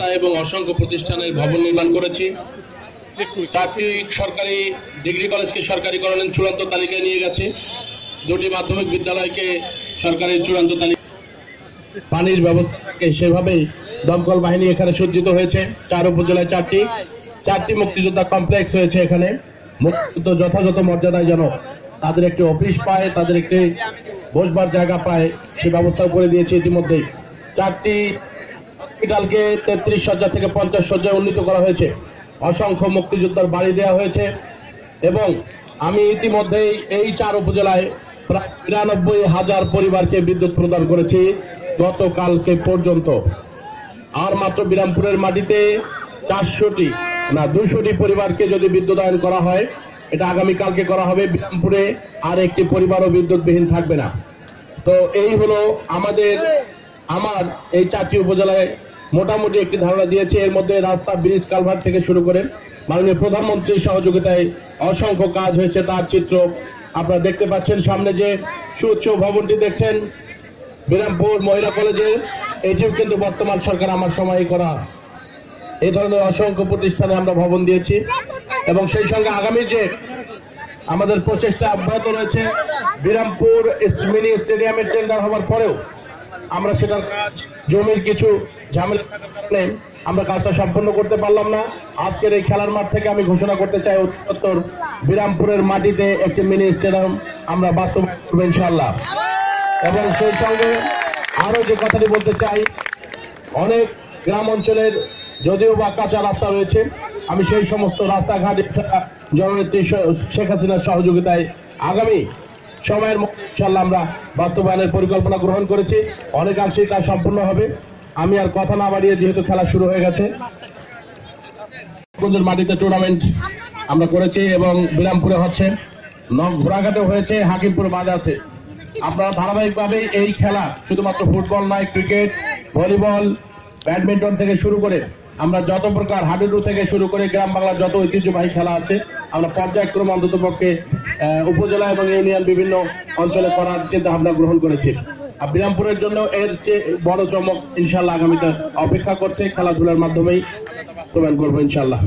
রাস্তা এবং অসংখ্য প্রতিষ্ঠানের ভবন নির্মাণ করেছি। 4টি সরকারি ডিগ্রি কলেজকে সরকারিকরণের চূড়ান্ত তালিকায় নিয়ে গেছে। 2টি মাধ্যমিক বিদ্যালয়কে সরকারি চূড়ান্ত তালিকা। পানির ব্যবস্থাকে সেভাবেই দমকল বাহিনী এখানে সজ্জিত হয়েছে। 4 উপজেলায় 4টি মুক্তিযোদ্ধা কমপ্লেক্স হয়েছে। এখানে মুক্তিযুদ্ধ যথাযথ মর্যাদায় যেন তাদের একটি অফিস পায়, তাদের একটি বসবার জায়গা পায়, সে ব্যবস্থা করে দিয়েছে ইতিমধ্যেই। 4টি হসপিটালকে 33 শয্যা থেকে 50 শয্যায় উন্নীত করা হয়েছে। অসংখ্য মুক্তিযোদ্ধার বাড়ি দেওয়া হয়েছে এবং আমি ইতিমধ্যেই এই 4 উপজেলায় প্রায় 93,000 পরিবারকে বিদ্যুৎ প্রদান করেছি গতকালকে পর্যন্ত। আর মাত্র বিরামপুরের মাটিতে 200টি পরিবারকে যদি বিদ্যুতায়ন করা হয়, এটা আগামীকালকে করা হবে। বিরামপুরে আর একটি পরিবারও বিদ্যুৎবিহীন থাকবে না। তো এই হলো আমার এই 4টি উপজেলায় মোটামুটি একটি ধারণা দিয়েছে। এর মধ্যে রাস্তা, ব্রিজ, কালভার্ট থেকে শুরু করে মাননীয় প্রধানমন্ত্রীর সহযোগিতায় অসংখ্য কাজ হয়েছে, তার চিত্র আপনারা দেখতে পাচ্ছেন। সামনে যে সুউচ্চ ভবনটি দেখছেন বিরামপুর মহিলা কলেজে, এটিও কিন্তু বর্তমান সরকার আমার সময়ে করা। এই ধরনের অসংখ্য প্রতিষ্ঠানে আমরা ভবন দিয়েছি এবং সেই সঙ্গে আগামী যে আমাদের প্রচেষ্টা অব্যাহত রয়েছে, বিরামপুর মিনি স্টেডিয়ামের টেন্ডার হওয়ার পরেও আমরা সেটার কাজ, জমির কিছু ঝামেলা থাকার কারণে আমরা কাজটা সম্পন্ন করতে পারলাম না। আজকের এই খেলার মাঠ থেকে আমি ঘোষণা করতে চাই উত্তর বিরামপুরের মাটিতে একটি মিনি স্টেডিয়াম আমরা বাস্তবায়ন করবো ইনশাআল্লাহ। এবং সেই সঙ্গে আরো যে কথাটি বলতে চাই, অনেক গ্রাম অঞ্চলের যদিও বা কাঁচা রাস্তা রয়েছে, আমি সেই সমস্ত রাস্তাঘাট জননেত্রী শেখ হাসিনার সহযোগিতায় আগামী সময়ের মধ্যে ইনশাআল্লাহ আমরা বাস্তবায়নের পরিকল্পনা গ্রহণ করেছি। অনেকাংশেই তা সম্পূর্ণ হবে। আমি আর কথা না বাড়িয়ে, যেহেতু খেলা শুরু হয়ে গেছে, মাটিতে টুর্নামেন্ট আমরা করেছি এবং বিরামপুরে হচ্ছে, ঘোড়াঘাটে হয়েছে, হাকিমপুর বাদ আছে। আপনারা ধারাবাহিকভাবে এই খেলা শুধুমাত্র ফুটবল নয়, ক্রিকেট, ভলিবল, ব্যাডমিন্টন থেকে শুরু করে আমরা যত প্রকার হাডুডু থেকে শুরু করে গ্রাম বাংলার যত ঐতিহ্যবাহী খেলা আছে আমরা পর্যায়ক্রমে অন্তত পক্ষে উপজেলা এবং ইউনিয়ন বিভিন্ন অঞ্চলে করার চিন্তা ভাবনা গ্রহণ করেছি। আর বিরামপুরের জন্য এর চেয়ে বড় চমক ইনশাআল্লাহ আগামীতে অপেক্ষা করছে। খেলাধুলার মাধ্যমেই বাস্তবায়ন করবো ইনশাআল্লাহ।